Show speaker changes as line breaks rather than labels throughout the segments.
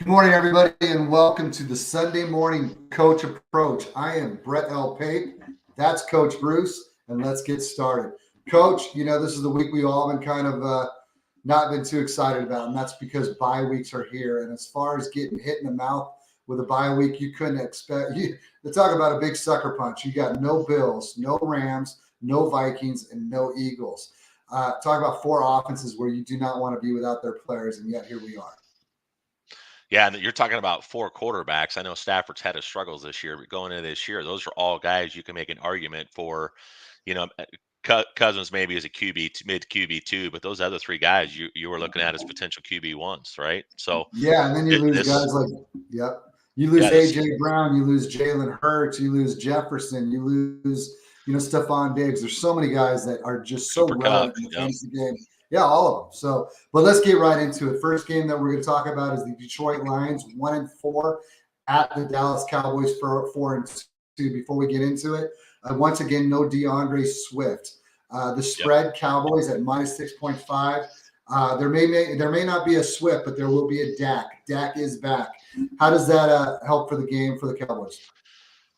Good morning, everybody, and welcome to the Sunday Morning Coach Approach. I am Brett L. Pape. That's Coach Bruce, and let's get started. Coach, this is the week we've all been kind of not been too excited about, and that's because bye weeks are here. And as far as getting hit in the mouth with a bye week, you couldn't expect. To talk about a big sucker punch. You got no Bills, no Rams, no Vikings, and no Eagles. Talk about four offenses where you do not want to be without their players, and yet here we are.
Yeah, and you're talking about four quarterbacks. I know Stafford's had his struggles this year, but going into this year, those are all guys you can make an argument for. You know, Cousins maybe as a mid QB two, but those other three guys you were looking at as potential QB ones, right? So
Yeah, and then you lose
this,
guys like, yep, you lose
yeah, this,
AJ Brown, you lose Jalen Hurts, you lose Jefferson, you lose, Stephon Diggs. There's so many guys that are just so
Cooper Cup.
relevant in the
Yep.
fantasy game. Yeah, all of them. So, but let's get right into it. First game that we're going to talk about is the Detroit Lions, 1-4 at the Dallas Cowboys for 4-2. Before we get into it, once again, no DeAndre Swift. The
Yep.
spread Cowboys at minus 6.5. There may not be a Swift, but there will be a Dak. Dak is back. How does that help for the game for the Cowboys?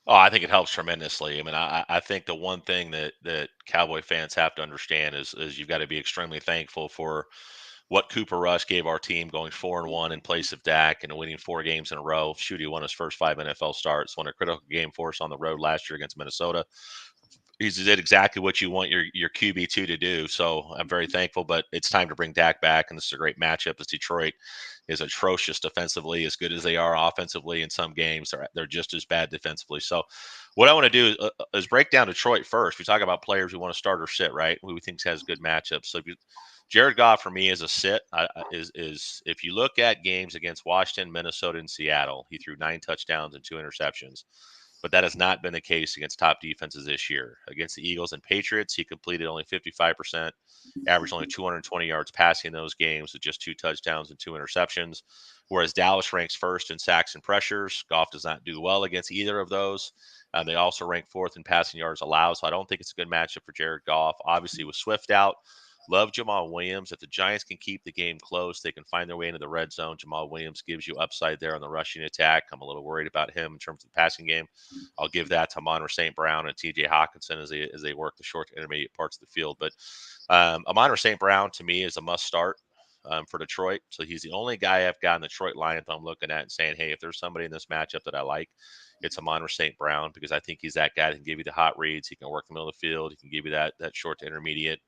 Oh, I think it helps tremendously. I mean, I think the one thing that Cowboy fans have to understand is you've got to be extremely thankful for what Cooper Rush gave our team going 4-1 in place of Dak and winning 4 games in a row. Shoot, he won his first 5 NFL starts, won a critical game for us on the road last year against Minnesota. He's did exactly what you want your QB2 to do. So I'm very thankful, but it's time to bring Dak back, and this is a great matchup as Detroit is atrocious defensively, as good as they are offensively in some games. They're just as bad defensively. So what I want to do is break down Detroit first. We talk about players we want to start or sit, right? Who we think has good matchups. So Jared Goff for me is a sit. Is if you look at games against Washington, Minnesota, and Seattle, he threw 9 touchdowns and 2 interceptions. But that has not been the case against top defenses this year. Against the Eagles and Patriots, he completed only 55%, averaged only 220 yards passing in those games with just 2 touchdowns and 2 interceptions. Whereas Dallas ranks first in sacks and pressures. Goff does not do well against either of those. They also rank fourth in passing yards allowed. So I don't think it's a good matchup for Jared Goff. Obviously, with Swift out, love Jamal Williams. If the Giants can keep the game close, they can find their way into the red zone. Jamal Williams gives you upside there on the rushing attack. I'm a little worried about him in terms of the passing game. I'll give that to Amon St. Brown and TJ Hawkinson as they work the short to intermediate parts of the field. But Amon St. Brown to me is a must start for Detroit. So he's the only guy I've got in the Detroit Lions I'm looking at and saying, hey, if there's somebody in this matchup that I like, it's Amon St. Brown, because I think he's that guy that can give you the hot reads. He can work the middle of the field. He can give you that short to intermediate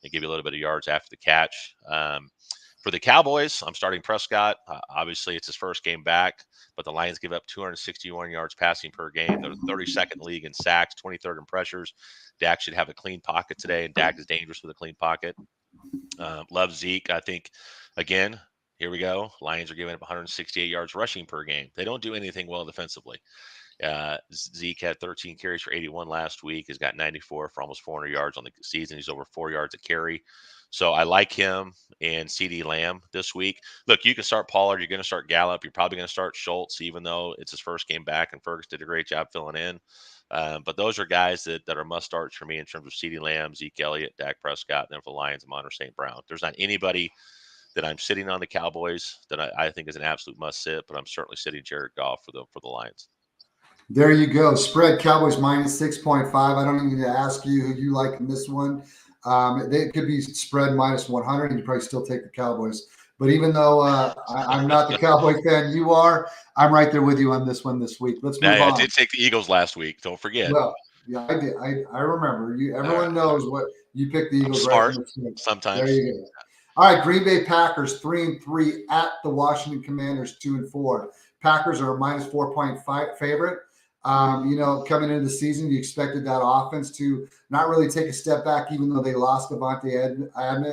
and give you a little bit of yards after the catch. For the Cowboys, I'm starting Prescott. Obviously, it's his first game back, but the Lions give up 261 yards passing per game. They're the 32nd league in sacks, 23rd in pressures. Dak should have a clean pocket today, and Dak is dangerous with a clean pocket. Love Zeke. I think, again, here we go. Lions are giving up 168 yards rushing per game. They don't do anything well defensively. Zeke had 13 carries for 81 last week. He's got 94 for almost 400 yards on the season. He's over 4 yards a carry. So I like him and CeeDee Lamb this week. Look, you can start Pollard. You're going to start Gallup. You're probably going to start Schultz, even though it's his first game back, and Fergus did a great job filling in. But those are guys that are must starts for me in terms of CeeDee Lamb, Zeke Elliott, Dak Prescott, and then for the Lions, Amon St. Brown. There's not anybody that I'm sitting on the Cowboys that I think is an absolute must sit, but I'm certainly sitting Jared Goff for the Lions.
There you go. Spread Cowboys minus 6.5. I don't need to ask you who you like in this one. They could be spread minus 100, and you probably still take the Cowboys. But even though I'm not the Cowboy fan you are, I'm right there with you on this one this week. Let's move
I
on.
did take the Eagles last week. Don't forget.
Well, yeah, I did. I remember.
All right.
Everyone knows what you picked the
I'm
Eagles right
smart
from the beginning. There
sometimes.
you go. All right, Green Bay Packers 3-3 at the Washington Commanders 2-4. Packers are a minus 4.5 favorite. Coming into the season, you expected that offense to not really take a step back, even though they lost Davante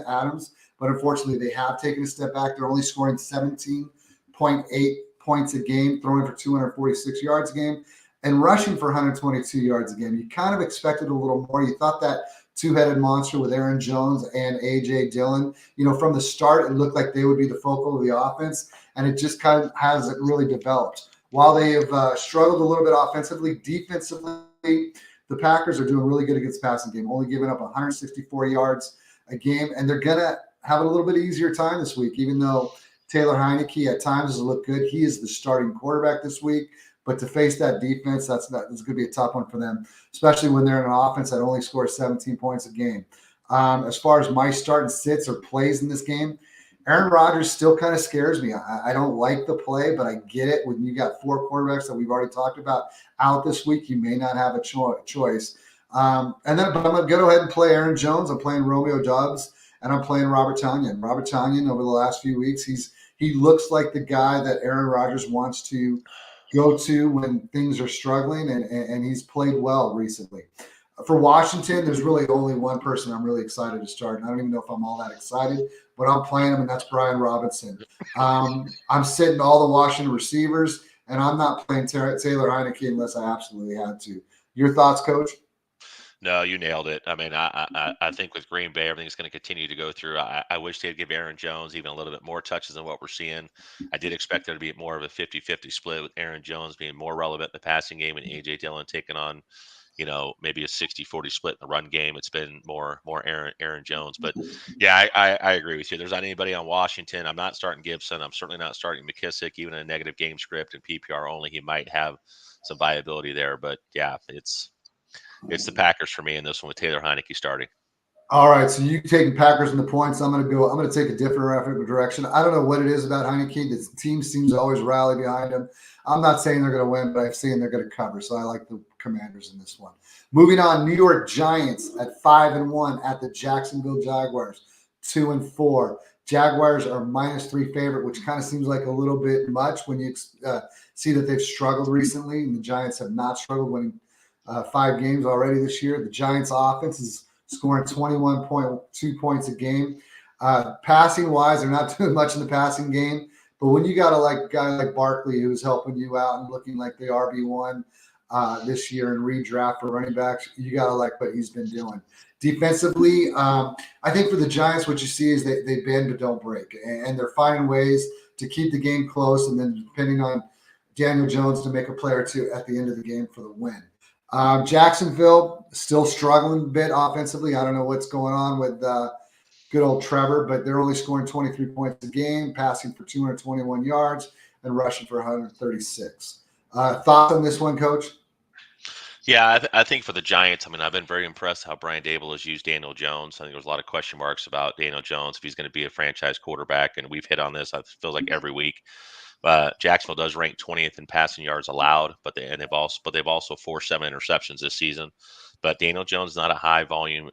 Adams. But unfortunately, they have taken a step back. They're only scoring 17.8 points a game, throwing for 246 yards a game, and rushing for 122 yards a game. You kind of expected a little more. You thought that two-headed monster with Aaron Jones and A.J. Dillon, from the start, it looked like they would be the focal of the offense, and it just kind of hasn't really developed. While they have struggled a little bit offensively, defensively, the Packers are doing really good against the passing game, only giving up 164 yards a game, and they're going to have a little bit easier time this week, even though Taylor Heineke at times has looked good. He is the starting quarterback this week. But to face that defense, that's going to be a tough one for them, especially when they're in an offense that only scores 17 points a game. As far as my start and sits or plays in this game, Aaron Rodgers still kind of scares me. I don't like the play, but I get it. When you got 4 quarterbacks that we've already talked about out this week, you may not have a choice. But I'm going to go ahead and play Aaron Jones. I'm playing Romeo Doubs, and I'm playing Robert Tonyan. Robert Tonyan, over the last few weeks, he looks like the guy that Aaron Rodgers wants to go to when things are struggling, and he's played well recently. For Washington, there's really only one person I'm really excited to start. And I don't even know if I'm all that excited, but I'm playing him, and that's Brian Robinson. I'm sitting all the Washington receivers, and I'm not playing Taylor Heineke unless I absolutely had to. Your thoughts, Coach?
No, you nailed it. I mean, I think with Green Bay, everything's going to continue to go through. I wish they'd give Aaron Jones even a little bit more touches than what we're seeing. I did expect there to be more of a 50-50 split with Aaron Jones being more relevant in the passing game and A.J. Dillon taking on, maybe a 60-40 split in the run game. It's been more Aaron Jones. But yeah, I agree with you. There's not anybody on Washington. I'm not starting Gibson. I'm certainly not starting McKissick, even in a negative game script and PPR only. He might have some viability there. But yeah, it's the Packers for me in this one with Taylor Heineke starting.
All right, so you taking Packers in the points. I'm going to take a different direction. I don't know what it is about Heineke. The team seems to always rally behind him. I'm not saying they're going to win, but I'm saying they're going to cover. So I like the Commanders in this one. Moving on, New York Giants at 5-1 at the Jacksonville Jaguars, 2-4. Jaguars are -3 favorite, which kind of seems like a little bit much when you see that they've struggled recently, and the Giants have not struggled, winning 5 games already this year. The Giants' offense is scoring 21.2 points a game. Passing wise, they're not doing much in the passing game. But when you got a guy like Barkley who's helping you out and looking like the RB1 this year in redraft for running backs, you got to like what he's been doing. Defensively, I think for the Giants, what you see is they bend but don't break. And they're finding ways to keep the game close, and then depending on Daniel Jones to make a play or two at the end of the game for the win. Jacksonville still struggling a bit offensively. I don't know what's going on with good old Trevor, but they're only scoring 23 points a game, passing for 221 yards and rushing for 136. Thoughts on this one, Coach?
Yeah, I think for the Giants, I mean, I've been very impressed how Brian Dable has used Daniel Jones. I think there's a lot of question marks about Daniel Jones if he's going to be a franchise quarterback, and we've hit on this. I feel like every week. Jacksonville does rank 20th in passing yards allowed, but they've also forced 7 interceptions this season. But Daniel Jones is not a high volume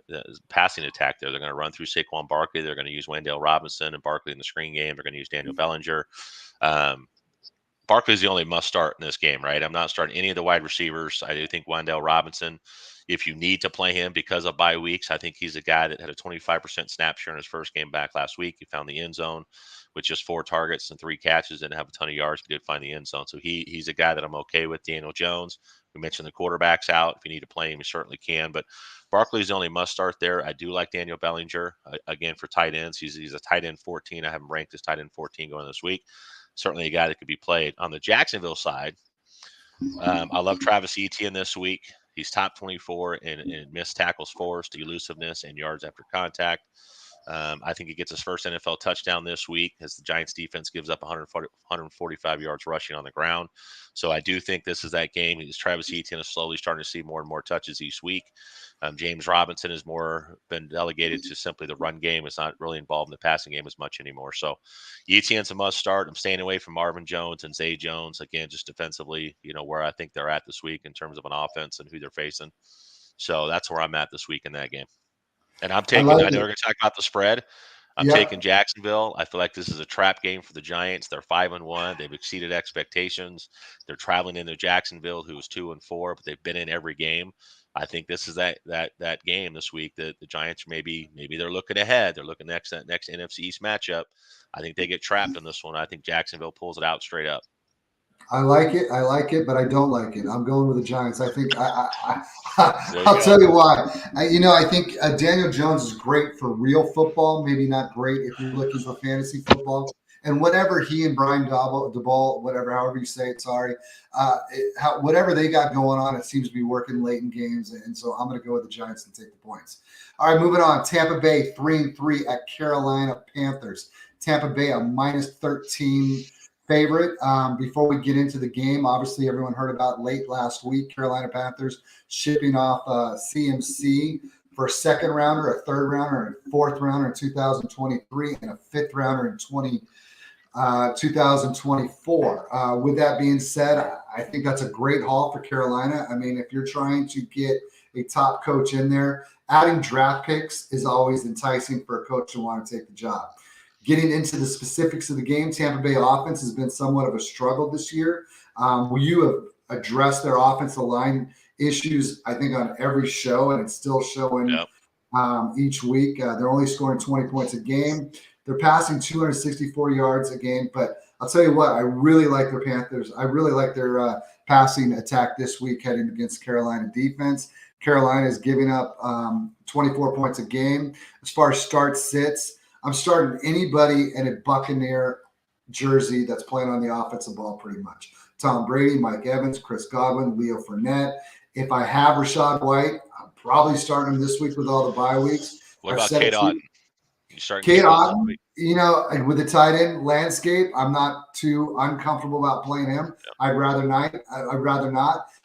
passing attack there. They're going to run through Saquon Barkley. They're going to use Wan'Dale Robinson and Barkley in the screen game. They're going to use Daniel Bellinger. Barkley's the only must start in this game, right? I'm not starting any of the wide receivers. I do think Wan'Dale Robinson, if you need to play him because of bye weeks, I think he's a guy that had a 25% snap share in his first game back last week. He found the end zone with just 4 targets and 3 catches, didn't have a ton of yards, but did find the end zone. So he's a guy that I'm okay with. Daniel Jones, we mentioned the quarterback's out. If you need to play him, you certainly can. But Barkley's the only must start there. I do like Daniel Bellinger. Again, for tight ends, he's a tight end 14. I have him ranked as tight end 14 going this week. Certainly a guy that could be played. On the Jacksonville side, I love Travis Etienne this week. He's top 24 in missed tackles forced, elusiveness, and yards after contact. I think he gets his first NFL touchdown this week as the Giants defense gives up 145 yards rushing on the ground. So I do think this is that game. Travis Etienne is slowly starting to see more and more touches each week. James Robinson has more been delegated to simply the run game. It's not really involved in the passing game as much anymore. So Etienne's a must start. I'm staying away from Marvin Jones and Zay Jones. Again, just defensively, where I think they're at this week in terms of an offense and who they're facing. So that's where I'm at this week in that game. And I know we're going to talk about the spread. I'm taking Jacksonville. I feel like this is a trap game for the Giants. They're 5-1. They've exceeded expectations. They're traveling into Jacksonville, who is 2-4, but they've been in every game. I think this is that game this week that the Giants maybe they're looking ahead. They're looking next NFC East matchup. I think they get trapped in this one. I think Jacksonville pulls it out straight up.
I like it, but I don't like it. I'm going with the Giants. I think I'll tell you why. I think Daniel Jones is great for real football, maybe not great if you're looking for fantasy football. And whatever he and Brian Daboll, however you say it, whatever they got going on, it seems to be working late in games. And so I'm going to go with the Giants and take the points. All right, moving on. Tampa Bay 3-3 at Carolina Panthers. Tampa Bay a -13 favorite. Before we get into the game, obviously everyone heard about late last week, Carolina Panthers shipping off CMC for a second rounder, a third rounder, a fourth rounder in 2023, and a fifth rounder in 2024. With that being said, I think that's a great haul for Carolina. I mean, if you're trying to get a top coach in there, adding draft picks is always enticing for a coach to want to take the job. Getting into the specifics of the game, Tampa Bay offense has been somewhat of a struggle this year. You have addressed their offensive line issues, I think, on every show, and it's still showing each week. They're only scoring 20 points a game. They're passing 264 yards a game, but I'll tell you what, I really like their Panthers. I really like their passing attack this week heading against Carolina defense. Carolina is giving up 24 points a game. As far as start sits, I'm starting anybody in a Buccaneer jersey that's playing on the offensive ball pretty much. Tom Brady, Mike Evans, Chris Godwin, Leo Fournette. If I have Rachaad White, I'm probably starting him this week with all the bye weeks.
What about Cade Otton? You starting
Cade Otton, with the tight end landscape, I'm not too uncomfortable about playing him. I'd rather not.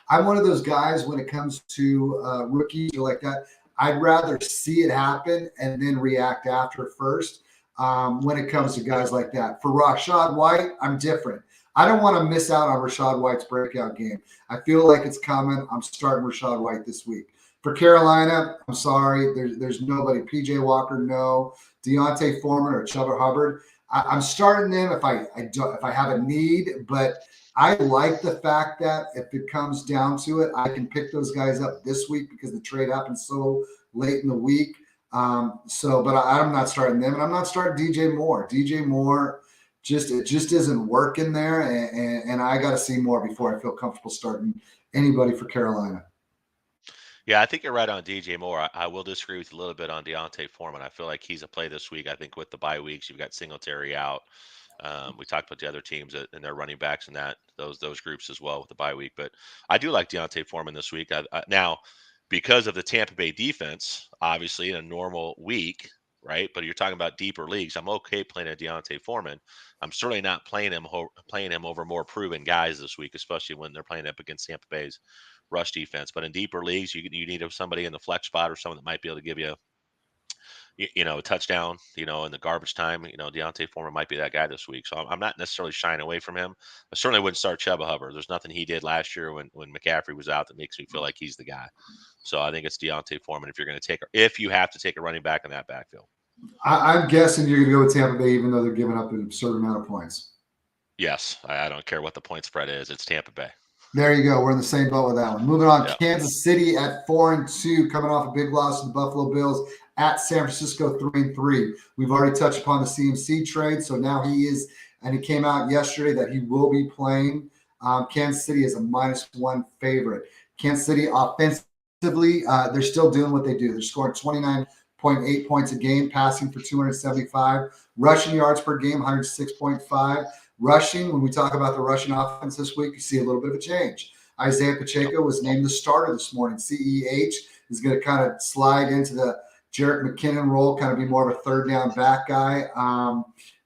I'm one of those guys when it comes to rookies or like that. I'd rather see it happen and then react after first. When it comes to guys like that, for Rachaad White, I'm different. I don't want to miss out on Rachaad White's breakout game. I feel like it's coming. I'm starting Rachaad White this week. For Carolina, I'm sorry. There's nobody. PJ Walker, no. Deontay Foreman or Chuba Hubbard. I'm starting them if I have a need, but I like the fact that if it comes down to it, I can pick those guys up this week because the trade happened so late in the week. But I'm not starting them, and I'm not starting DJ Moore. DJ Moore it just isn't working there, and I got to see more before I feel comfortable starting anybody for Carolina.
Yeah, I think you're right on DJ Moore. I will disagree with you a little bit on Deontay Foreman. I feel like he's a play this week. I think with the bye weeks, you've got Singletary out. We talked about the other teams and their running backs and those groups as well with the bye week. But I do like Deontay Foreman this week. Now, because of the Tampa Bay defense, obviously in a normal week, right? But you're talking about deeper leagues. I'm okay playing a Deontay Foreman. I'm certainly not playing him over more proven guys this week, especially when they're playing up against Tampa Bay's rush defense. But in deeper leagues, you need somebody in the flex spot or someone that might be able to give you, a touchdown, in the garbage time. Deontay Foreman might be that guy this week. So I'm not necessarily shying away from him. I certainly wouldn't start Chuba Hubbard. There's nothing he did last year when McCaffrey was out that makes me feel like he's the guy. So I think it's Deontay Foreman if you have to take a running back in that backfield.
I'm guessing you're going to go with Tampa Bay, even though they're giving up an absurd amount of points.
Yes, I don't care what the point spread is. It's Tampa Bay.
There you go. We're in the same boat with that one. Moving on,
Yep.
Kansas City at 4-2, coming off a big loss to the Buffalo Bills at San Francisco 3-3. We've already touched upon the CMC trade, so now he came out yesterday that he will be playing. Kansas City is a -1 favorite. Kansas City offensively, they're still doing what they do. They're scoring 29.8 points a game, passing for 275, rushing yards per game, 106.5. Rushing, when we talk about the rushing offense this week, you see a little bit of a change. Isaiah Pacheco was named the starter this morning. CEH is going to kind of slide into the Jerick McKinnon role, kind of be more of a third down back guy.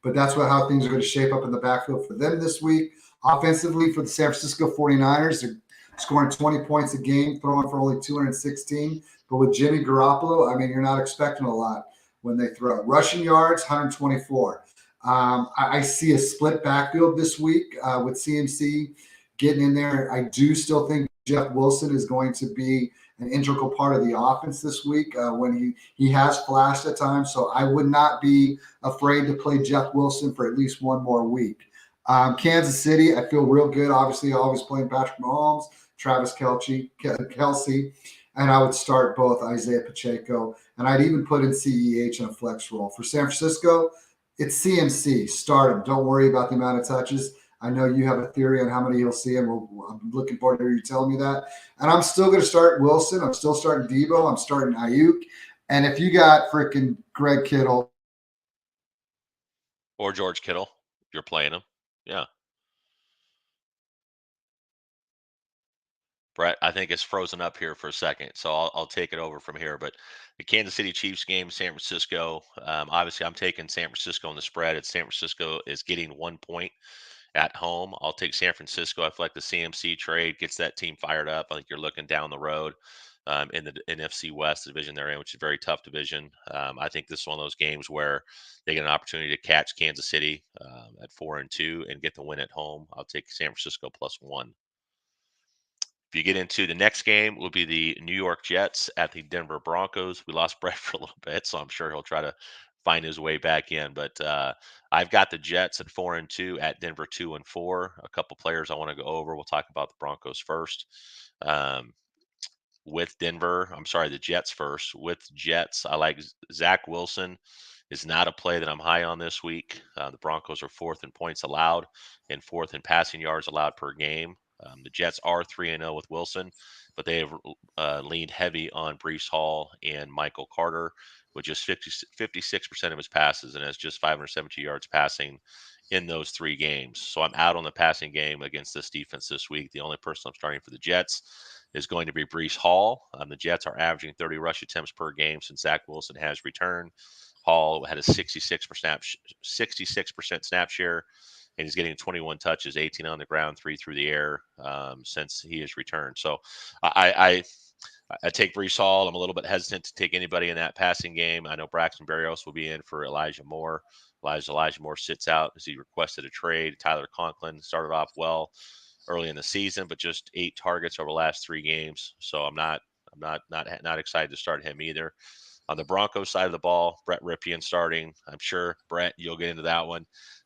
But that's how things are going to shape up in the backfield for them this week. Offensively, for the San Francisco 49ers, they're scoring 20 points a game, throwing for only 216. But with Jimmy Garoppolo, I mean, you're not expecting a lot when they throw. Rushing yards, 124. I see a split backfield this week with CMC getting in there. I do still think Jeff Wilson is going to be an integral part of the offense this week when he has flashed at times. So I would not be afraid to play Jeff Wilson for at least one more week. Kansas City, I feel real good. Obviously, always playing Patrick Mahomes, Travis Kelce, and I would start both Isaiah Pacheco, and I'd even put in CEH in a flex role. For San Francisco, it's CMC. Start him. Don't worry about the amount of touches. I know you have a theory on how many he'll see, and I'm looking forward to you telling me that. And I'm still going to start Wilson. I'm still starting Debo. I'm starting Ayuk. And if you got freaking Greg Kittle
or George Kittle, you're playing him. Yeah. Brett, I think it's frozen up here for a second, so I'll take it over from here. But the Kansas City Chiefs game, San Francisco. Obviously, I'm taking San Francisco on the spread. It's San Francisco is getting 1 point at home. I'll take San Francisco. I feel like the CMC trade gets that team fired up. I think you're looking down the road in the NFC West division they're in, which is a very tough division. I think this is one of those games where they get an opportunity to catch Kansas City at 4-2 and get the win at home. I'll take San Francisco +1. If you get into the next game, will be the New York Jets at the Denver Broncos. We lost Brett for a little bit, so I'm sure he'll try to find his way back in. But I've got the Jets at 4-2 at Denver 2-4. A couple players I want to go over. We'll talk about the Broncos first. Um, with Denver, I'm sorry, the Jets first. With Jets, I like Zach Wilson is not a play that I'm high on this week. The Broncos are fourth in points allowed and fourth in passing yards allowed per game. The Jets are 3-0 with Wilson, but they have leaned heavy on Brees Hall and Michael Carter with just 56% of his passes and has just 572 yards passing in those 3 games. So I'm out on the passing game against this defense this week. The only person I'm starting for the Jets is going to be Brees Hall. The Jets are averaging 30 rush attempts per game since Zach Wilson has returned. Hall had a 66% snap share, and he's getting 21 touches, 18 on the ground, 3 through the air since he has returned. So I take Brees Hall. I'm a little bit hesitant to take anybody in that passing game. I know Braxton Berrios will be in for Elijah Moore. Elijah Moore sits out as he requested a trade. Tyler Conklin started off well early in the season, but just 8 targets over the last 3 games. So I'm not excited to start him either. On the Broncos side of the ball, Brett Ripien starting. I'm sure, Brett, you'll get into that one.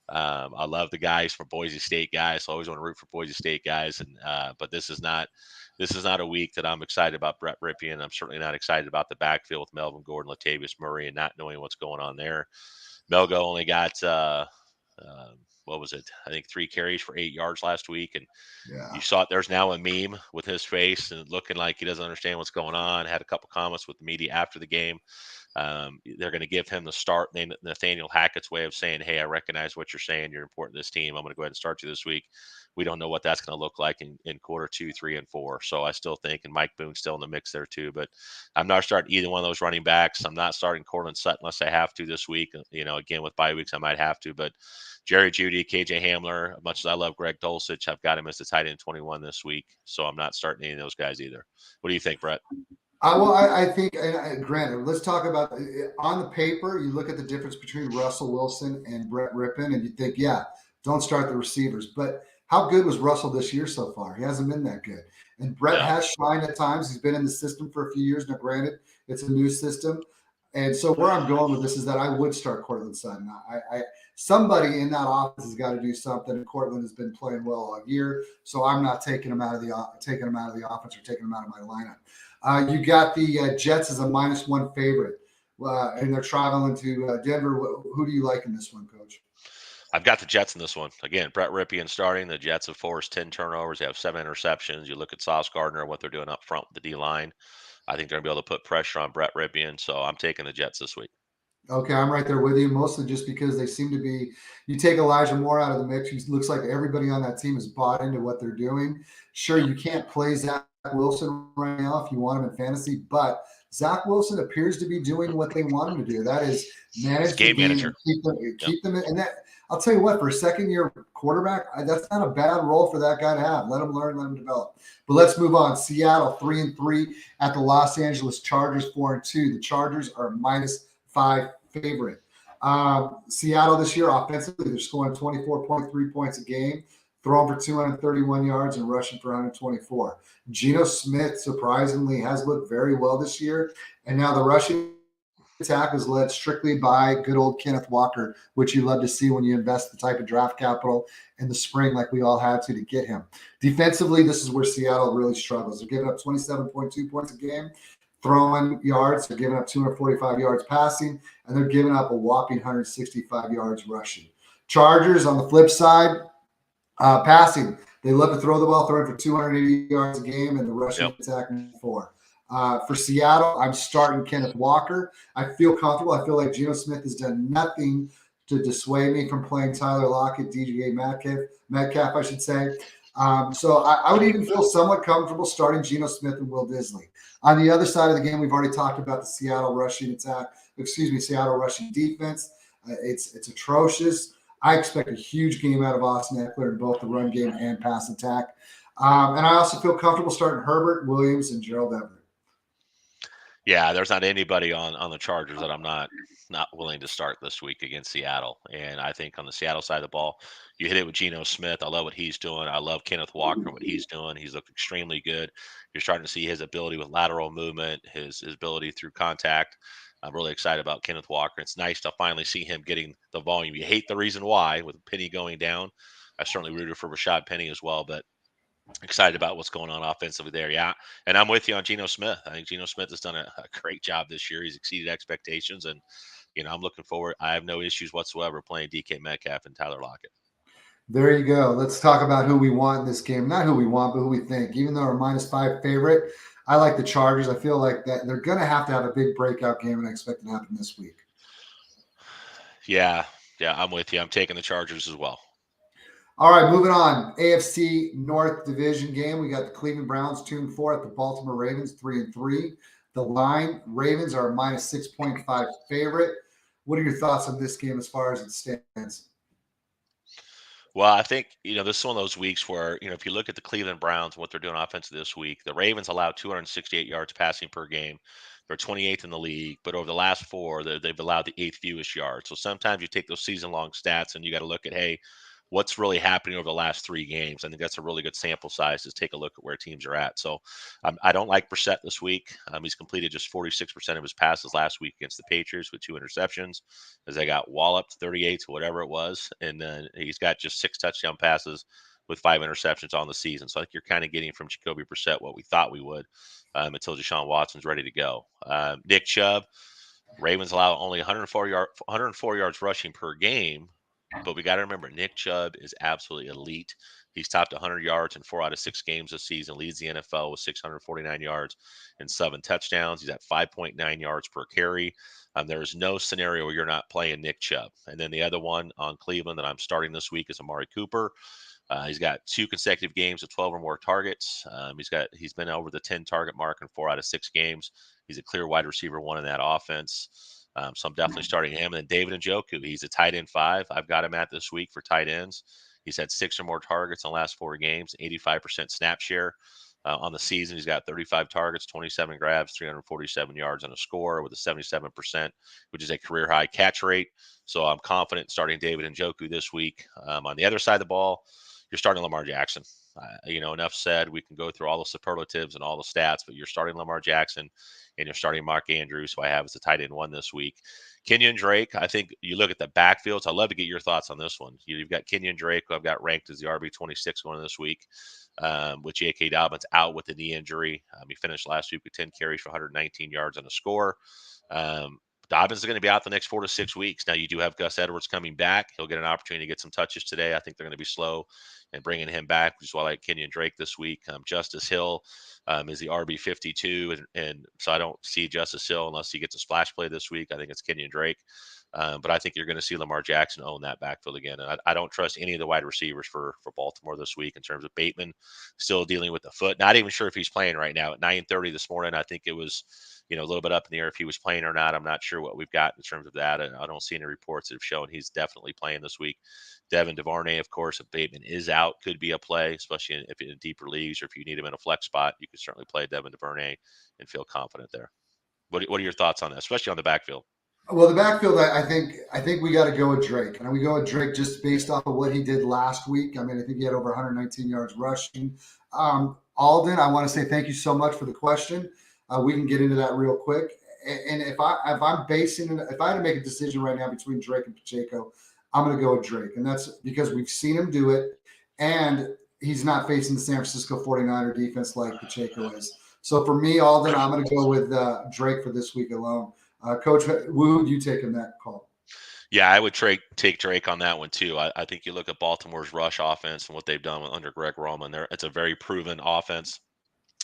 I love the guys from Boise State guys. So I always want to root for Boise State guys. But this is not a week that I'm excited about Brett Ripien. I'm certainly not excited about the backfield with Melvin Gordon, Latavius Murray, and not knowing what's going on there. Melgo only got what was it? I think 3 carries for 8 yards last week. And you saw it. There's now a meme with his face and looking like he doesn't understand what's going on. Had a couple comments with the media after the game. They're going to give him the start. Nathaniel Hackett's way of saying, hey, I recognize what you're saying. You're important to this team. I'm going to go ahead and start you this week. We don't know what that's going to look like in quarter 2, 3, and 4. So I still think, and Mike Boone's still in the mix there too, but I'm not starting either one of those running backs. I'm not starting Cortland Sutton unless I have to this week. Again, with bye weeks, I might have to, but Jerry Jeudy, KJ Hamler, as much as I love Greg Dulcich, I've got him as the tight end 21 this week. So I'm not starting any of those guys either. What do you think, Brett?
I think, granted, let's talk about on the paper. You look at the difference between Russell Wilson and Brett Ripien, and you think, yeah, don't start the receivers. But how good was Russell this year so far? He hasn't been that good. And Brett has shined at times. He's been in the system for a few years now. Granted, it's a new system. And so where I'm going with this is that I would start Cortland Sutton. Somebody in that offense has got to do something. And Cortland has been playing well all year, so I'm not taking him out of the offense or taking him out of my lineup. You got the Jets as a -1 favorite, and they're traveling to Denver. Who do you like in this one, Coach?
I've got the Jets in this one. Again, Brett Ripien starting. The Jets have forced 10 turnovers. They have 7 interceptions. You look at Sauce Gardner, what they're doing up front with the D-line. I think they're going to be able to put pressure on Brett Ripien, so I'm taking the Jets this week.
Okay, I'm right there with you, mostly just because they seem to be – you take Elijah Moore out of the mix, he looks like everybody on that team is bought into what they're doing. Sure, you can't play Zach Wilson right now if you want him in fantasy, but Zach Wilson appears to be doing what they want him to do. That is manage
game manager.
Keep them in. And that, I'll tell you what, for a second-year quarterback, that's not a bad role for that guy to have. Let him learn, let him develop. But let's move on. Seattle 3-3 at the Los Angeles Chargers 4-2. The Chargers are -5 favorite. Seattle this year offensively, they're scoring 24.3 points a game, throwing for 231 yards and rushing for 124. Geno Smith surprisingly has looked very well this year, and now the rushing attack is led strictly by good old Kenneth Walker, which you love to see when you invest the type of draft capital in the spring like we all had to get him. Defensively, this is where Seattle really struggles. They're giving up 27.2 points a game. Throwing yards, they're giving up 245 yards passing, and they're giving up a whopping 165 yards rushing. Chargers, on the flip side, passing. They love to throw the ball, throwing for 280 yards a game, and the rushing attack 4. For Seattle, I'm starting Kenneth Walker. I feel comfortable. I feel like Geno Smith has done nothing to dissuade me from playing Tyler Lockett, DJ Metcalf, I should say. So I would even feel somewhat comfortable starting Geno Smith and Will Disley. On the other side of the game, we've already talked about the Seattle rushing attack. Seattle rushing defense. It's atrocious. I expect a huge game out of Austin Eckler in both the run game and pass attack. And I also feel comfortable starting Herbert, Williams, and Gerald Everett.
Yeah, there's not anybody on the Chargers that I'm not willing to start this week against Seattle. And I think on the Seattle side of the ball, you hit it with Geno Smith. I love what he's doing. I love Kenneth Walker, what he's doing. He's looked extremely good. You're starting to see his ability with lateral movement, his ability through contact. I'm really excited about Kenneth Walker. It's nice to finally see him getting the volume. You hate the reason why with Penny going down. I certainly rooted for Rashad Penny as well, but excited about what's going on offensively there. Yeah. And I'm with you on Geno Smith. I think Geno Smith has done a great job this year. He's exceeded expectations. And, I'm looking forward. I have no issues whatsoever playing DK Metcalf and Tyler Lockett.
There you go. Let's talk about who we want in this game. Not who we want, but who we think. Even though we're -5 favorite, I like the Chargers. I feel like that they're going to have a big breakout game, and I expect it to happen this week.
Yeah. Yeah. I'm with you. I'm taking the Chargers as well.
All right, moving on. AFC North Division game. We got the Cleveland Browns 2-4 at the Baltimore Ravens 3-3. The line, Ravens are a -6.5 favorite. What are your thoughts on this game as far as it stands?
Well, I think, this is one of those weeks where, if you look at the Cleveland Browns and what they're doing offensively this week, the Ravens allowed 268 yards passing per game. They're 28th in the league, but over the last four, they've allowed the eighth fewest yards. So sometimes you take those season long stats and you got to look at, hey, what's really happening over the last three games. I think that's a really good sample size to take a look at where teams are at. So I don't like Brissett this week. He's completed just 46% of his passes last week against the Patriots with 2 interceptions, as they got walloped 38 to whatever it was. And then he's got just 6 touchdown passes with 5 interceptions on the season. So I think you're kind of getting from Jacoby Brissett what we thought we would until Deshaun Watson's ready to go. Nick Chubb, Ravens allow only 104 yards rushing per game, but we got to remember Nick Chubb is absolutely elite. He's topped 100 yards in 4 out of 6 games this season, leads the NFL with 649 yards and 7 touchdowns. He's at 5.9 yards per carry. There is no scenario where you're not playing Nick Chubb. And then the other one on Cleveland that I'm starting this week is Amari Cooper. He's got 2 consecutive games of 12 or more targets. He's been over the 10 target mark in 4 out of 6 games. He's a clear wide receiver 1 in that offense. So I'm definitely starting him. And then David Njoku, he's a tight end 5. I've got him at this week for tight ends. He's had 6 or more targets in the last 4 games, 85% snap share. On the season, he's got 35 targets, 27 grabs, 347 yards and a score with a 77%, which is a career high catch rate. So I'm confident starting David Njoku this week. On the other side of the ball, you're starting Lamar Jackson. Enough said. We can go through all the superlatives and all the stats, but you're starting Lamar Jackson and you're starting Mark Andrews, who I have as a tight end 1 this week. Kenyon Drake, I think you look at the backfields. I'd love to get your thoughts on this one. You've got Kenyon Drake, who I've got ranked as the RB26 going this week, with J.K. Dobbins out with the knee injury. He finished last week with 10 carries for 119 yards and a score. Dobbins is going to be out the next 4 to 6 weeks. Now, you do have Gus Edwards coming back. He'll get an opportunity to get some touches today. I think they're going to be slow and bringing him back, which is why I like Kenyon Drake this week. Justice Hill is the RB52, and so I don't see Justice Hill unless he gets a splash play this week. I think it's Kenyon Drake. But I think you're going to see Lamar Jackson own that backfield again. And I don't trust any of the wide receivers for Baltimore this week in terms of Bateman still dealing with the foot. Not even sure if he's playing right now. At 9:30 this morning, I think it was a little bit up in the air if he was playing or not. I'm not sure what we've got in terms of that. And I don't see any reports that have shown he's definitely playing this week. Devin DuVernay, of course, if Bateman is out, could be a play, especially if in deeper leagues or if you need him in a flex spot, you could certainly play Devin DuVernay and feel confident there. What are your thoughts on that, especially on the backfield?
Well, the backfield, I think we got to go with Drake, and we go with Drake just based off of what he did last week. I mean, I think he had over 119 yards rushing. Alden, I want to say thank you so much for the question. We can get into that real quick. And if I had to make a decision right now between Drake and Pacheco, I'm going to go with Drake, and that's because we've seen him do it, and he's not facing the San Francisco 49er defense like Pacheco is. So for me, Alden, I'm going to go with Drake for this week alone. Coach, who would you take in that call?
Yeah, I would take Drake on that one too. I think you look at Baltimore's rush offense and what they've done under Greg Roman. It's a very proven offense,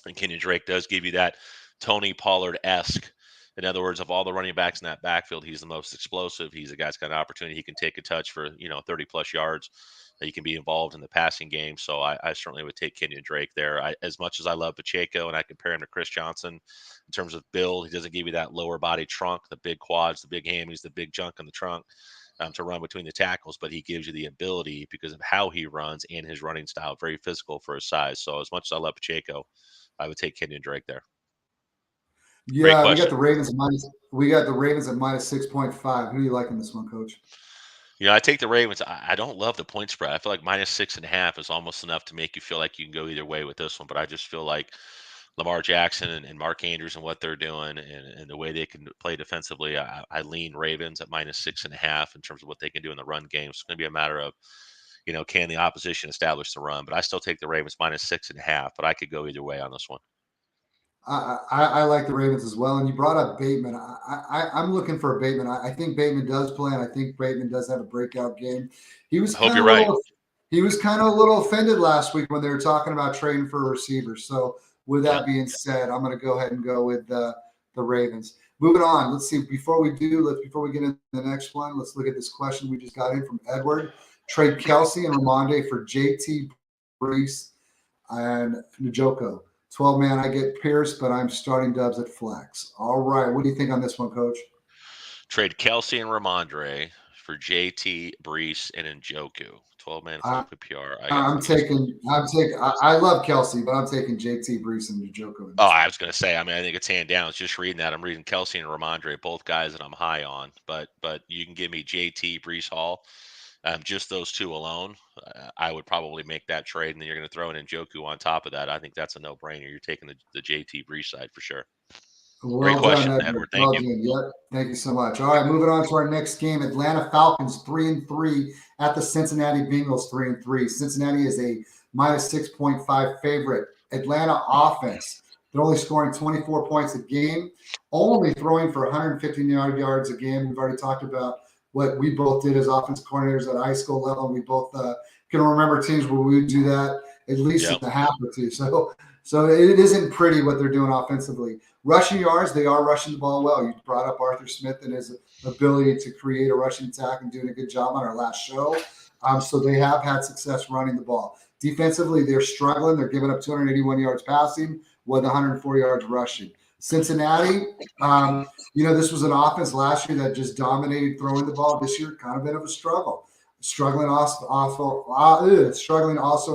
and Kenyon Drake does give you that Tony Pollard-esque. In other words, of all the running backs in that backfield, he's the most explosive. He's a guy's got an opportunity. He can take a touch for 30 plus yards. He can be involved in the passing game. So I certainly would take Kenyon Drake there. As much as I love Pacheco and I compare him to Chris Johnson in terms of build, he doesn't give you that lower body trunk, the big quads, the big hammies, the big junk in the trunk to run between the tackles, but he gives you the ability because of how he runs and his running style, very physical for his size. So as much as I love Pacheco, I would take Kenyon Drake there. Great
Yeah, we got
question.
the Ravens minus. We got the Ravens at minus 6.5. Who do you like in this one, Coach?
I take the Ravens. I don't love the point spread. I feel like -6.5 is almost enough to make you feel like you can go either way with this one. But I just feel like Lamar Jackson and Mark Andrews and what they're doing and the way they can play defensively, I lean Ravens at -6.5 in terms of what they can do in the run game. So it's going to be a matter of, can the opposition establish the run? But I still take the Ravens -6.5. But I could go either way on this one.
I like the Ravens as well. And you brought up Bateman. I'm looking for a Bateman. I think Bateman does play, and I think Bateman does have a breakout game. He was
I hope
kind
you're
of a
right.
little he was kind of a little offended last week when they were talking about trading for receivers. So with
Yep.
that being said, I'm going to go ahead and go with the Ravens. Moving on. Let's see. Before we get into the next one, let's look at this question we just got in from Edward. Trade Kelsey and Ramonde for JT, Brees, and Njoku. 12 man, I get Pierce, but I'm starting Dubs at flex. All right. What do you think on this one, Coach?
Trade Kelsey and Ramondre for JT, Brees, and Njoku. 12-man full
I,
PPR. I got
I'm
Brees going.
taking. I'm taking. I love Kelsey, but I'm taking JT, Brees, and Njoku in
Oh,
this
I
one.
was going to say. I mean, I think it's hand down. It's just reading that. I'm reading Kelsey and Ramondre, both guys that I'm high on. But you can give me JT, Brees Hall, just those two alone. I would probably make that trade, and then you're going to throw in Njoku on top of that. I think that's a no-brainer. You're taking the JT Brees side for sure. Great
Well done,
question,
Edward.
Edward. Thank
Well
you.
done. Yep. Thank you so much. All right, moving on to our next game. Atlanta Falcons 3-3 at the Cincinnati Bengals 3-3. Cincinnati is a minus 6.5 favorite. Atlanta offense. They're only scoring 24 points a game, only throwing for 150 yards a game. We've already talked about what we both did as offensive coordinators at high school level. We both can remember teams where we would do that at least in
Yep.
a half or two. So it isn't pretty what they're doing offensively. Rushing yards, they are rushing the ball well. You brought up Arthur Smith and his ability to create a rushing attack and doing a good job on our last show. So they have had success running the ball. Defensively, they're struggling. They're giving up 281 yards passing with 104 yards rushing. Cincinnati, this was an offense last year that just dominated throwing the ball. This year, kind of bit of a struggle. Struggling also in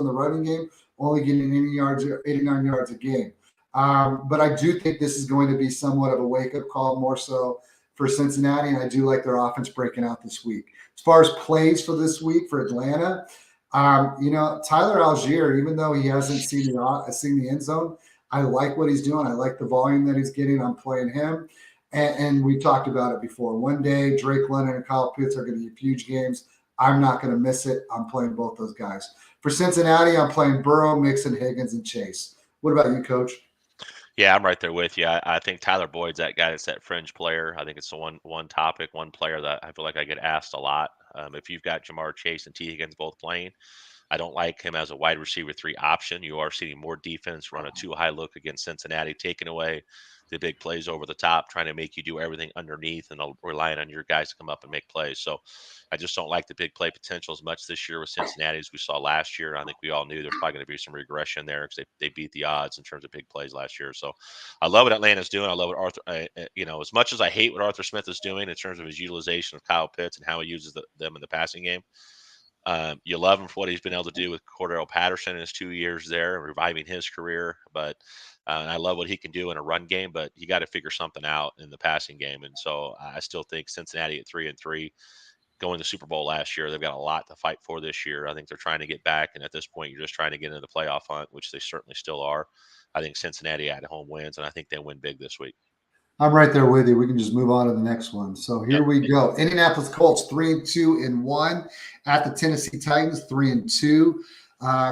the running game, only getting 89 yards a game. But I do think this is going to be somewhat of a wake-up call, more so for Cincinnati, and I do like their offense breaking out this week. As far as plays for this week for Atlanta, Tyler Algier, even though he hasn't seen the end zone, I like what he's doing. I like the volume that he's getting. I'm playing him. And we talked about it before. One day, Drake London and Kyle Pitts are going to be huge games. I'm not going to miss it. I'm playing both those guys. For Cincinnati, I'm playing Burrow, Mixon, Higgins, and Chase. What about you, Coach?
Yeah, I'm right there with you. I think Tyler Boyd's that guy that's that fringe player. I think it's the one topic, one player that I feel like I get asked a lot. If you've got Jamar Chase and T. Higgins both playing, I don't like him as a wide receiver 3 option. You are seeing more defense run a too high look against Cincinnati, taking away the big plays over the top, trying to make you do everything underneath and relying on your guys to come up and make plays. So I just don't like the big play potential as much this year with Cincinnati as we saw last year. I think we all knew there's probably going to be some regression there because they beat the odds in terms of big plays last year. So I love what Atlanta's doing. I love what as much as I hate what Arthur Smith is doing in terms of his utilization of Kyle Pitts and how he uses them in the passing game. You love him for what he's been able to do with Cordero Patterson in his 2 years there, reviving his career. But I love what he can do in a run game. But you got to figure something out in the passing game. And so I still think Cincinnati at 3-3, going to the Super Bowl last year, they've got a lot to fight for this year. I think they're trying to get back. And at this point, you're just trying to get into the playoff hunt, which they certainly still are. I think Cincinnati at home wins, and I think they win big this week.
I'm right there with you. We can just move on to the next one. So
Yep.
here we go. Indianapolis Colts 3-2-1 at the Tennessee Titans 3-2.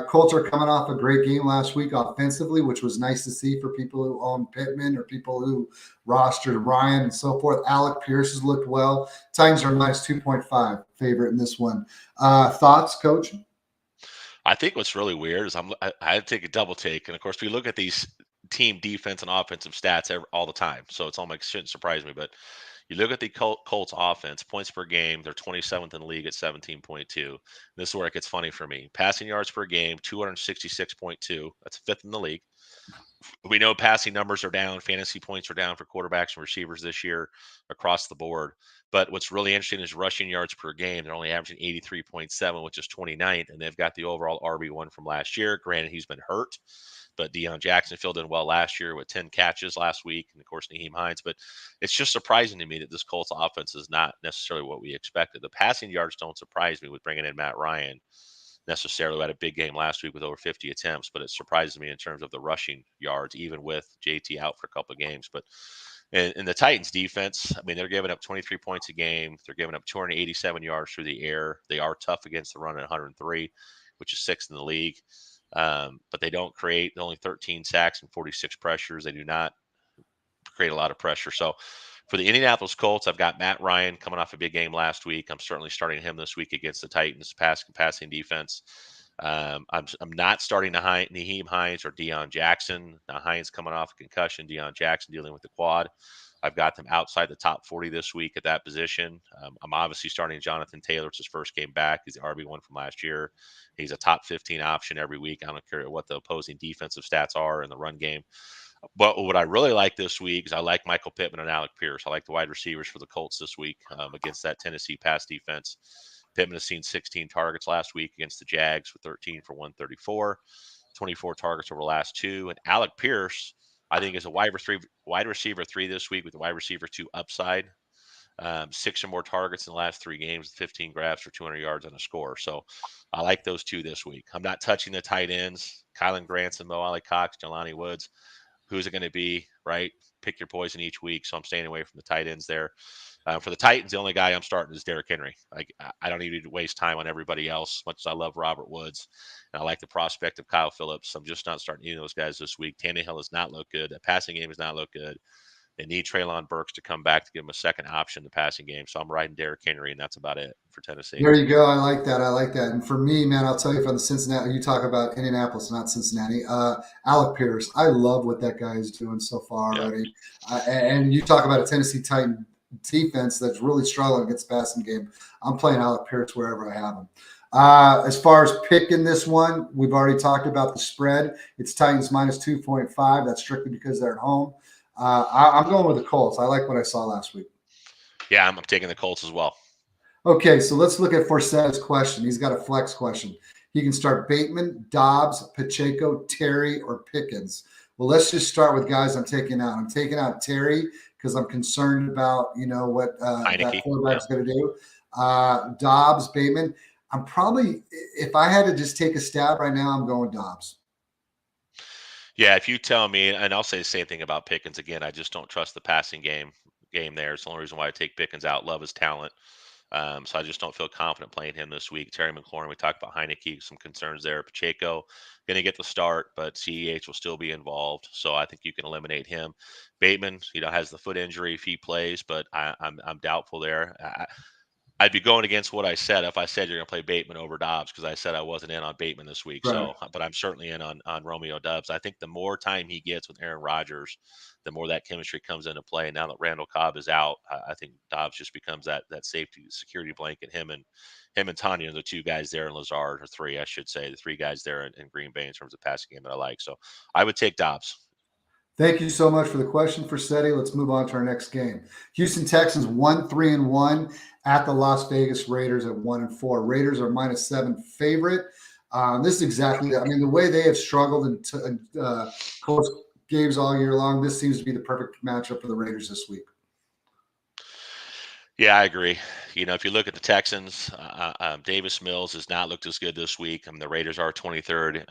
Colts are coming off a great game last week offensively, which was nice to see for people who own Pittman or people who rostered Ryan and so forth. Alec Pierce has looked well. Titans are minus 2.5 favorite in this one. Thoughts, Coach?
I think what's really weird is I take a double take, and of course we look at these team defense and offensive stats all the time, so it's almost shouldn't surprise me. But You look at the Colts offense, points per game, they're 27th in the league at 17.2. This is where it gets funny for me. Passing yards per game, 266.2. That's fifth in the league. We know passing numbers are down, fantasy points are down for quarterbacks and receivers this year across the board. But what's really interesting is rushing yards per game. They're only averaging 83.7, which is 29th, and they've got the overall RB1 from last year. Granted, he's been hurt, but Deion Jackson filled in well last year with 10 catches last week, and of course, Naheem Hines. But it's just surprising to me that this Colts offense is not necessarily what we expected. The passing yards don't surprise me with bringing in Matt Ryan necessarily. We had a big game last week with over 50 attempts, but it surprises me in terms of the rushing yards, even with JT out for a couple of games. But in the Titans defense, I mean, they're giving up 23 points a game. They're giving up 287 yards through the air. They are tough against the run at 103, which is sixth in the league. But they don't create only 13 sacks and 46 pressures. They do not create a lot of pressure. So for the Indianapolis Colts, I've got Matt Ryan coming off a big game last week. I'm certainly starting him this week against the Titans passing defense. I'm not starting Naheem Hines or Deion Jackson. Now Hines coming off a concussion, Deion Jackson dealing with the quad. I've got them outside the top 40 this week at that position. I'm obviously starting Jonathan Taylor. It's his first game back. He's the RB1 from last year. He's a top 15 option every week. I don't care what the opposing defensive stats are in the run game. But what I really like this week is I like Michael Pittman and Alec Pierce. I like the wide receivers for the Colts this week against that Tennessee pass defense. Pittman has seen 16 targets last week against the Jags for 13 for 134, 24 targets over the last two. And Alec Pierce, I think, is a wide receiver 3 this week with the wide receiver 2 upside. 6 or more targets in the last 3 games, 15 grabs for 200 yards and a score. So I like those 2 this week. I'm not touching the tight ends, Kylan Granson, Mo Alley-Cox, Jelani Woods. Who's it going to be, right? Pick your poison each week. So I'm staying away from the tight ends there. For the Titans, the only guy I'm starting is Derrick Henry. I don't need to waste time on everybody else, much as I love Robert Woods. And I like the prospect of Kyle Phillips. I'm just not starting any of those guys this week. Tannehill has not looked good. The passing game has not looked good. They need Treylon Burks to come back to give him a second option in the passing game. So I'm riding Derrick Henry, and that's about it for Tennessee.
There you go. I like that. I like that. And for me, man, I'll tell you from the Cincinnati, you talk about Indianapolis, not Cincinnati. Alec Pierce, I love what that guy is doing so far already. And you talk about a Tennessee Titan defense that's really struggling against the passing game. I'm playing Alec Pierce wherever I have him. As far as picking this one, we've already talked about the spread. It's Titans minus 2.5. That's strictly because they're at home. I'm going with the Colts. I like what I saw last week.
Yeah, I'm taking the Colts as well.
Okay, so let's look at Forsetta's question. He's got a flex question. He can start Bateman, Dobbs, Pacheco, Terry, or Pickens. Well, let's just start with guys I'm taking out. I'm taking out Terry because I'm concerned about, what that quarterback's going to do. Dobbs, Bateman. I'm probably, if I had to just take a stab right now, I'm going Dobbs.
Yeah, if you tell me, and I'll say the same thing about Pickens again, I just don't trust the passing game there. It's the only reason why I take Pickens out. Love his talent. So I just don't feel confident playing him this week. Terry McLaurin, we talked about Heineke, some concerns there. Pacheco going to get the start, but CEH will still be involved. So I think you can eliminate him. Bateman, has the foot injury if he plays, but I'm doubtful there. I'd be going against what I said if I said you're going to play Bateman over Dobbs, because I said I wasn't in on Bateman this week.
Right.
So, but I'm certainly in on Romeo Doubs. I think the more time he gets with Aaron Rodgers, the more that chemistry comes into play. Now that Randall Cobb is out, I think Dobbs just becomes that safety security blanket. Him and Tanya are the 2 guys there, and Lazard, or 3, I should say, the 3 guys there in Green Bay in terms of passing game that I like. So I would take Dobbs.
Thank you so much for the question, Forsetti. Let's move on to our next game. Houston Texans 1-3-1 at the Las Vegas Raiders at 1-4. Raiders are -7 favorite. This is exactly, the way they have struggled in close games all year long. This seems to be the perfect matchup for the Raiders this week.
Yeah, I agree. If you look at the Texans, Davis Mills has not looked as good this week. The Raiders are 23rd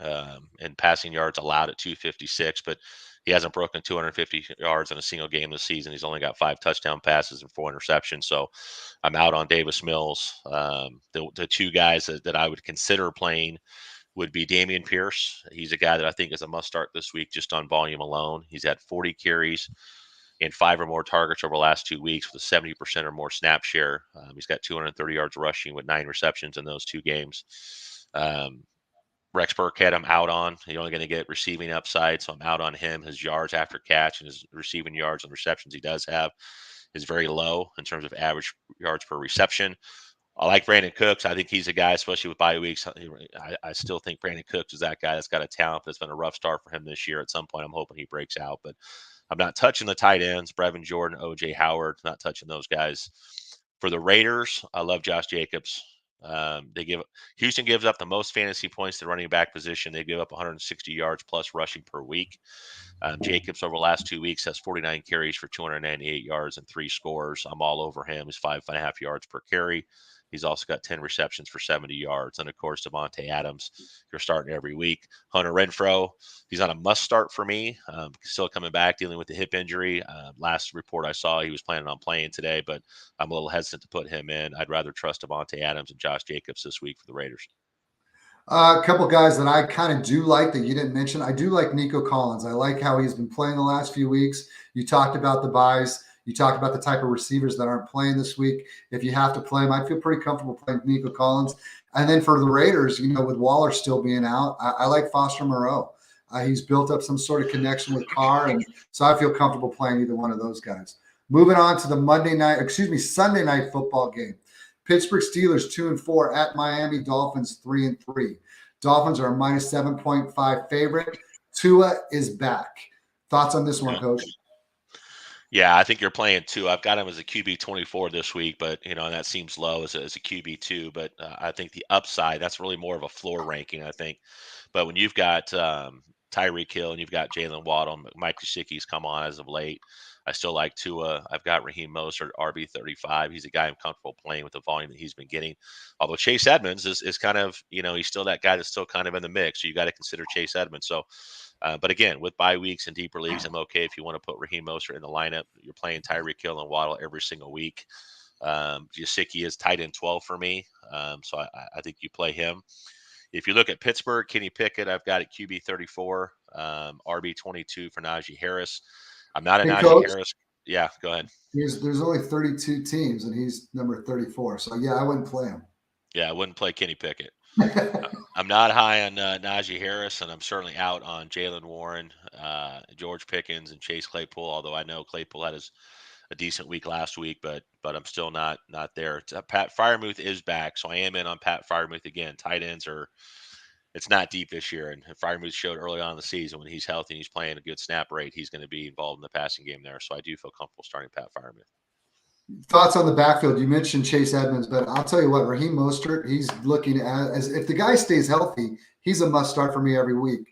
in passing yards allowed at 256, but he hasn't broken 250 yards in a single game this season. He's only got 5 touchdown passes and 4 interceptions. So I'm out on Davis Mills. The 2 guys that I would consider playing would be Dameon Pierce. He's a guy that I think is a must start this week just on volume alone. He's had 40 carries and 5 or more targets over the last 2 weeks with a 70% or more snap share. He's got 230 yards rushing with 9 receptions in those 2 games. Rex Burkhead, I'm out on. You're only going to get receiving upside, so I'm out on him. His yards after catch and his receiving yards and receptions he does have is very low in terms of average yards per reception. I like Brandon Cooks. I think he's a guy, especially with bye weeks. I still think Brandon Cooks is that guy that's got a talent. That's been a rough start for him this year. At some point, I'm hoping he breaks out. But I'm not touching the tight ends, Brevin Jordan, OJ Howard, not touching those guys. For the Raiders, I love Josh Jacobs. They give Houston gives up the most fantasy points to the running back position. They give up 160 yards plus rushing per week. Jacobs over the last 2 weeks has 49 carries for 298 yards and 3 scores. I'm all over him. He's 5.5 yards per carry. He's also got 10 receptions for 70 yards. And of course, Devontae Adams, you're starting every week. Hunter Renfro, he's on a must start for me. Still coming back, dealing with the hip injury. Last report I saw, he was planning on playing today, but I'm a little hesitant to put him in. I'd rather trust Devontae Adams and Josh Jacobs this week for the Raiders.
A couple guys that I kind of do like that you didn't mention. I do like Nico Collins. I like how he's been playing the last few weeks. You talked about the buys. You talked about the type of receivers that aren't playing this week. If you have to play him, I feel pretty comfortable playing Nico Collins. And then for the Raiders, with Waller still being out, I like Foster Moreau. He's built up some sort of connection with Carr, and so I feel comfortable playing either one of those guys. Moving on to the Sunday night football game. Pittsburgh Steelers 2-4 at Miami Dolphins 3-3. Dolphins are a minus 7.5 favorite. Tua is back. Thoughts on this one, Coach?
Yeah, I think you're playing two. I've got him as a QB 24 this week, but and that seems low as a QB 2. But I think the upside, that's really more of a floor ranking, I think. But when you've got Tyreek Hill and you've got Jalen Waddle, Mike Gesicki's come on as of late. I still like Tua. I've got Raheem Mostert, RB35. He's a guy I'm comfortable playing with the volume that he's been getting. Although Chase Edmonds is kind of, he's still that guy that's still kind of in the mix. So you got to consider Chase Edmonds. So, but again, with bye weeks and deeper leagues, I'm okay if you want to put Raheem Mostert in the lineup. You're playing Tyreek Hill and Waddle every single week. Gesicki is tight end 12 for me. So I think you play him. If you look at Pittsburgh, Kenny Pickett, I've got at QB 34, RB 22 for Najee Harris. I'm not a
Hey,
Najee
Coach,
Harris. Yeah, go ahead.
there's only 32 teams, and he's number 34. So, yeah, I wouldn't play him.
Yeah, I wouldn't play Kenny Pickett. I'm not high on Najee Harris, and I'm certainly out on Jalen Warren, George Pickens, and Chase Claypool. Although I know Claypool had a decent week last week, but I'm still not there. Pat Freiermuth is back, so I am in on Pat Freiermuth again. Tight ends it's not deep this year, and Freiermuth showed early on in the season when he's healthy and he's playing a good snap rate, he's going to be involved in the passing game there. So I do feel comfortable starting Pat Freiermuth.
Thoughts on the backfield? You mentioned Chase Edmonds, but I'll tell you what, Raheem Mostert, he's looking as if the guy stays healthy, he's a must start for me every week.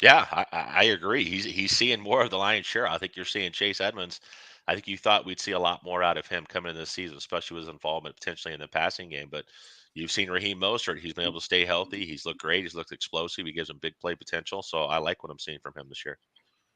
Yeah, I agree. He's seeing more of the lion's share. I think you're seeing Chase Edmonds. I think you thought we'd see a lot more out of him coming into this season, especially with his involvement potentially in the passing game. But you've seen Raheem Mostert. He's been able to stay healthy. He's looked great. He's looked explosive. He gives him big play potential. So I like what I'm seeing from him this year.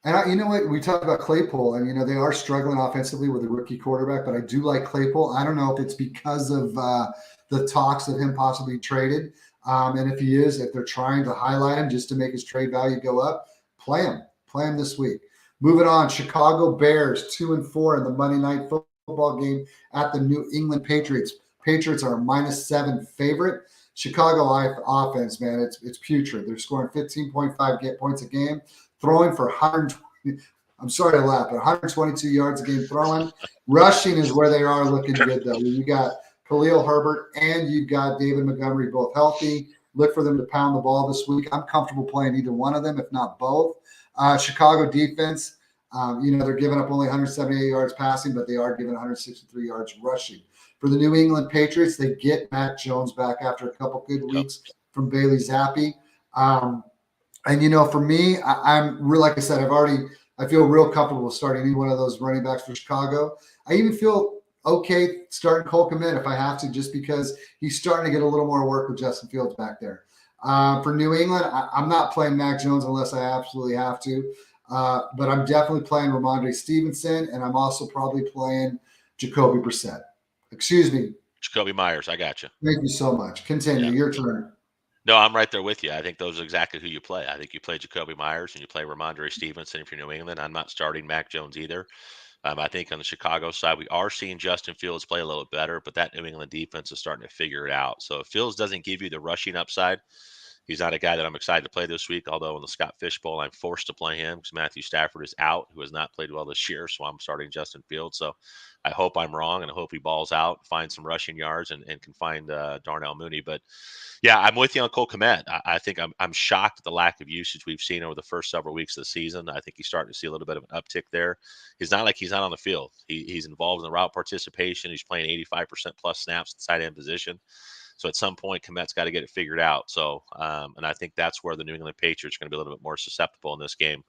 And you know what? We talked about Claypool, and they are struggling offensively with a rookie quarterback, but I do like Claypool. I don't know if it's because of the talks of him possibly traded. And if he is, if they're trying to highlight him just to make his trade value go up, play him this week. Moving on, Chicago Bears 2-4 in the Monday night football game at the New England Patriots. Patriots are a -7 favorite. Chicago offense, man, it's putrid. They're scoring 15.5 points a game, throwing for 120. I'm sorry to laugh, but 122 yards a game throwing. Rushing is where they are looking good, though. You got Khalil Herbert and you've got David Montgomery both healthy. Look for them to pound the ball this week. I'm comfortable playing either one of them, if not both. Chicago defense, they're giving up only 178 yards passing, but they are giving 163 yards rushing. For the New England Patriots, they get Mac Jones back after a couple good weeks from Bailey Zappi. And for me, I'm real. Like I said, I feel real comfortable starting any one of those running backs for Chicago. I even feel okay starting Cole Kmet if I have to, just because he's starting to get a little more work with Justin Fields back there. For New England, I'm not playing Mac Jones unless I absolutely have to. But I'm definitely playing Ramondre Stevenson, and I'm also probably playing Jacoby Brissett. Excuse me.
Jacoby Myers, I got you.
Thank you so much. Continue. Your turn.
No, I'm right there with you. I think those are exactly who you play. I think you play Jacoby Myers and you play Ramondre Stevenson if you're New England. I'm not starting Mac Jones either. I think on the Chicago side, we are seeing Justin Fields play a little better, but that New England defense is starting to figure it out. So if Fields doesn't give you the rushing upside, He's not a guy that I'm excited to play this week, although in the Scott Fish Bowl, I'm forced to play him because Matthew Stafford is out, who has not played well this year. So I'm starting Justin Fields. So I hope I'm wrong, and I hope he balls out, finds some rushing yards, and can find Darnell Mooney. But yeah, I'm with you on Cole Kmet. I think I'm shocked at the lack of usage we've seen over the first several weeks of the season. I think he's starting to see a little bit of an uptick there. He's not like he's not on the field. He's involved in the route participation. He's playing 85% plus snaps at tight end position. So at some point, Kmet's got to get it figured out. So, and I think that's where the New England Patriots are going to be a little bit more susceptible in this game.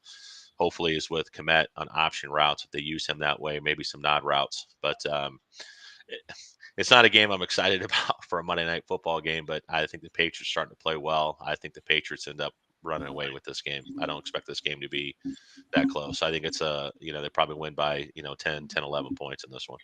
Hopefully, is with Kmet on option routes if they use him that way, maybe some nod routes. But it's not a game I'm excited about for a Monday Night Football game. But I think the Patriots are starting to play well. I think the Patriots end up running away with this game. I don't expect this game to be that close. I think it's they probably win by 10, 11 points in this one.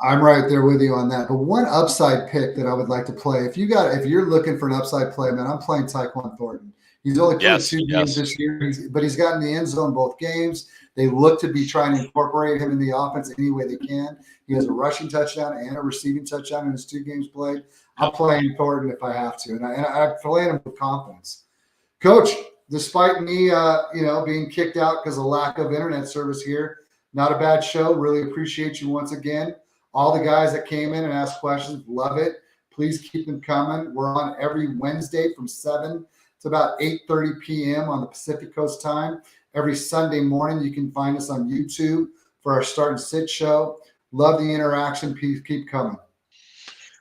I'm right there with you on that. But one upside pick that I would like to play, if you're looking for an upside play, man, I'm playing Tyquan Thornton. He's only played 2 games this year, but he's gotten the end zone both games. They look to be trying to incorporate him in the offense any way they can. He has a rushing touchdown and a receiving touchdown in his 2 games played. I'm playing Thornton if I have to, and I play him with confidence. Coach, despite me, being kicked out because of lack of internet service here, not a bad show. Really appreciate you once again. All the guys that came in and asked questions, love it. Please keep them coming. We're on every Wednesday from 7 to about 8:30 p.m. on the Pacific Coast time. Every Sunday morning, you can find us on YouTube for our Start and Sit show. Love the interaction. Please keep coming.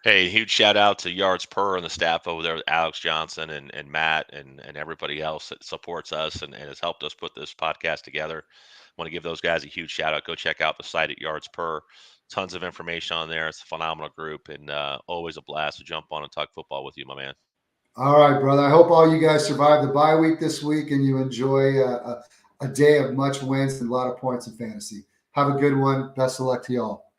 Hey, huge shout out to Yards Per and the staff over there, Alex Johnson and Matt and everybody else that supports us and has helped us put this podcast together. I want to give those guys a huge shout out. Go check out the site at Yards Per. Tons of information on there. It's a phenomenal group and always a blast to jump on and talk football with you, my man.
All right, brother. I hope all you guys survive the bye week this week and you enjoy a day of much wins and a lot of points in fantasy. Have a good one. Best of luck to y'all.